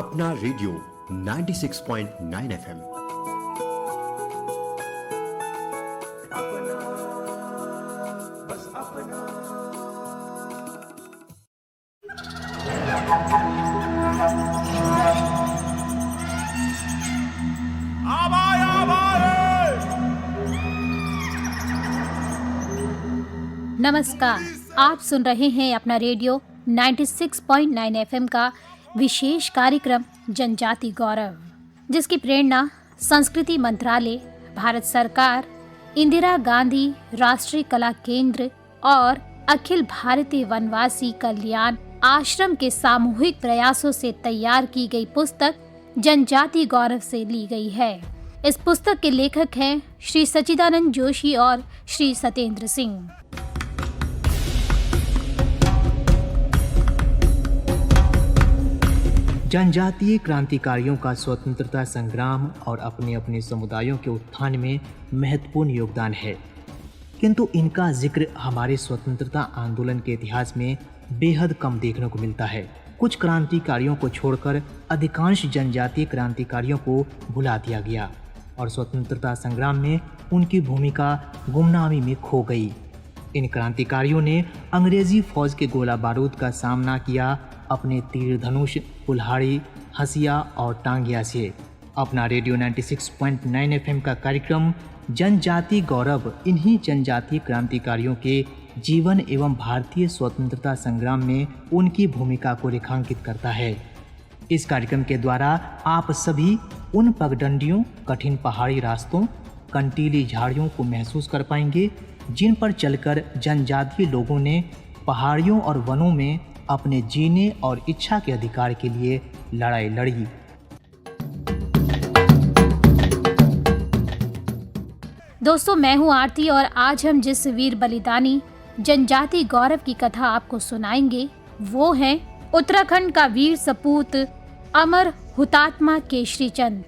अपना radio 96.9 FM. नमस्कार, आप सुन रहे हैं अपना रेडियो 96.9 एफएम का विशेष कार्यक्रम जनजाति गौरव, जिसकी प्रेरणा संस्कृति मंत्रालय, भारत सरकार, इंदिरा गांधी राष्ट्रीय कला केंद्र और अखिल भारतीय वनवासी कल्याण आश्रम के सामूहिक प्रयासों से तैयार की गई पुस्तक जनजाति गौरव से ली गई है। इस पुस्तक के लेखक हैं श्री सच्चिदानंद जोशी और श्री सत्येंद्र सिंह। जनजातीय क्रांतिकारियों का स्वतंत्रता संग्राम और अपने अपने समुदायों के उत्थान में महत्वपूर्ण योगदान है, किंतु इनका जिक्र हमारे स्वतंत्रता आंदोलन के इतिहास में बेहद कम देखने को मिलता है। कुछ क्रांतिकारियों को छोड़कर अधिकांश जनजातीय क्रांतिकारियों को भुला दिया गया और स्वतंत्रता संग्राम में उनकी भूमिका गुमनामी में खो गई। इन क्रांतिकारियों ने अंग्रेजी फौज के गोला बारूद का सामना किया अपने तीर धनुष, कुल्हाड़ी, हसिया और टांगिया से। अपना रेडियो 96.9 एफएम का कार्यक्रम जनजाति गौरव इन्हीं जनजातीय क्रांतिकारियों के जीवन एवं भारतीय स्वतंत्रता संग्राम में उनकी भूमिका को रेखांकित करता है। इस कार्यक्रम के द्वारा आप सभी उन पगडंडियों, कठिन पहाड़ी रास्तों, कंटीली झाड़ियों को महसूस कर पाएंगे जिन पर चलकर जनजातीय लोगों ने पहाड़ियों और वनों में अपने जीने और इच्छा के अधिकार के लिए लड़ाई लड़ी। दोस्तों, मैं हूं आरती और आज हम जिस वीर बलिदानी जनजाति गौरव की कथा आपको सुनाएंगे वो है उत्तराखंड का वीर सपूत अमर हुतात्मा केशरी चंद।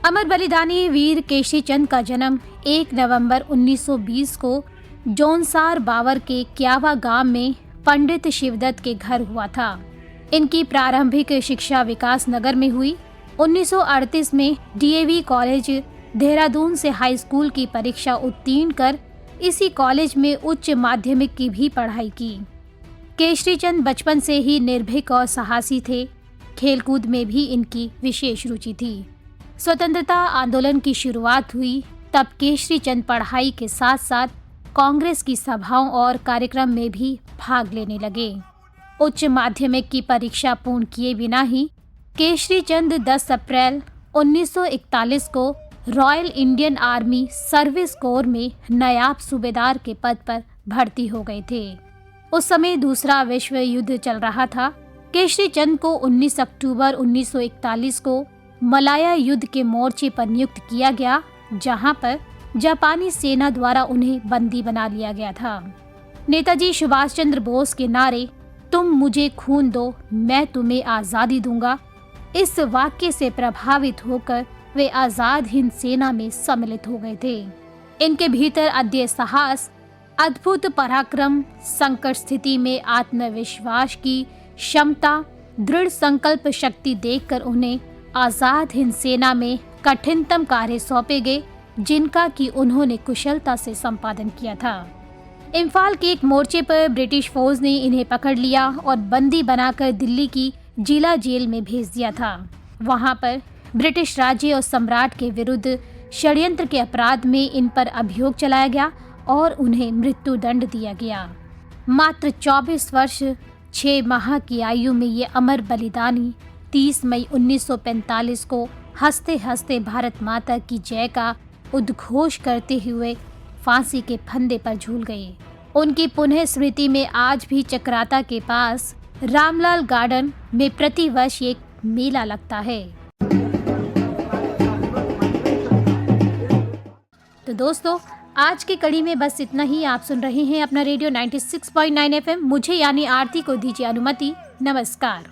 अमर बलिदानी वीर केशरी चंद का जन्म 1 नवंबर 1920 को जौनसार बावर के क्यावा गांव में पंडित शिवदत्त के घर हुआ था। इनकी प्रारंभिक शिक्षा विकास नगर में हुई। 1938 में डीएवी कॉलेज देहरादून से हाई स्कूल की परीक्षा उत्तीर्ण कर इसी कॉलेज में उच्च माध्यमिक की भी पढ़ाई की। केशरी चंद बचपन से ही निर्भीक और साहसी थे। खेलकूद में भी इनकी विशेष रुचि थी। स्वतंत्रता आंदोलन की शुरुआत हुई तब केशरी चंद पढ़ाई के साथ साथ कांग्रेस की सभाओं और कार्यक्रम में भी भाग लेने लगे। उच्च माध्यमिक की परीक्षा पूर्ण किए बिना ही केशरी चंद 10 अप्रैल 1941 को royal Indian army service corps में नायब सूबेदार के पद पर भर्ती हो गए थे। उस समय दूसरा विश्व युद्ध चल रहा था। केशरी चंद को 19 अक्टूबर 1941 को मलाया युद्ध के मोर्चे पर नियुक्त किया गया, जहां पर जापानी सेना द्वारा उन्हें बंदी बना लिया गया था। नेताजी सुभाष चंद्र बोस के नारे "तुम मुझे खून दो, मैं तुम्हें आज़ादी दूंगा", इस वाक्य से प्रभावित होकर वे आज़ाद हिंद सेना में सम्मिलित हो गए थे। इनके भीतर अद्भुत साहस, अद्भुत पराक्रम, संकट स्थिति में आत्मविश्वास की क्षमता, दृढ़ संकल्प शक्ति देखकर उन्हें आज़ाद हिंद सेना में कठिनतम कार्य सौंपे गए, जिनका कि उन्होंने कुशलता से संपादन किया था। इम्फाल के एक मोर्चे पर ब्रिटिश फौज ने इन्हें पकड़ लिया और बंदी बनाकर दिल्ली की जिला जेल में भेज दिया था। वहां पर ब्रिटिश राज्य और सम्राट के विरुद्ध षड्यंत्र के अपराध में इन पर अभियोग चलाया गया और उन्हें मृत्यु दंड दिया गया। मात्र 24 वर्ष 6 माह की आयु में ये अमर बलिदानी 30 मई 1945 को हंसते हंसते भारत माता की जय का उद्घोष करते हुए फांसी के फंदे पर झूल गए। उनकी पुनः स्मृति में आज भी चक्राता के पास रामलाल गार्डन में प्रतिवर्ष एक मेला लगता है। तो दोस्तों, आज की कड़ी में बस इतना ही। आप सुन रहे हैं अपना रेडियो 96.9 एफएम। मुझे यानी आरती को दीजिए अनुमति। नमस्कार।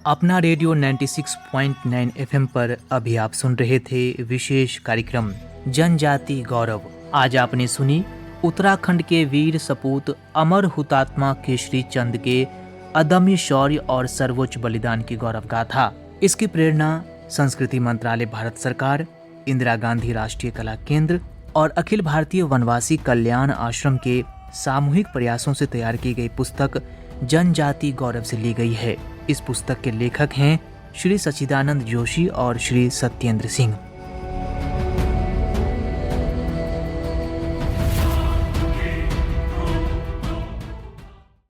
अपना रेडियो 96.9 एफएम पर अभी आप सुन रहे थे विशेष कार्यक्रम जनजाति गौरव। आज आपने सुनी उत्तराखंड के वीर सपूत अमर हुतात्मा केशरी चंद के अदम्य शौर्य और सर्वोच्च बलिदान की गौरव गाथा। इसकी प्रेरणा संस्कृति मंत्रालय, भारत सरकार, इंदिरा गांधी राष्ट्रीय कला केंद्र और अखिल भारतीय वनवासी कल्याण आश्रम के सामूहिक प्रयासों से तैयार की गई पुस्तक जनजाति गौरव से ली गई है। इस पुस्तक के लेखक हैं श्री सच्चिदानंद जोशी और श्री सत्येंद्र सिंह।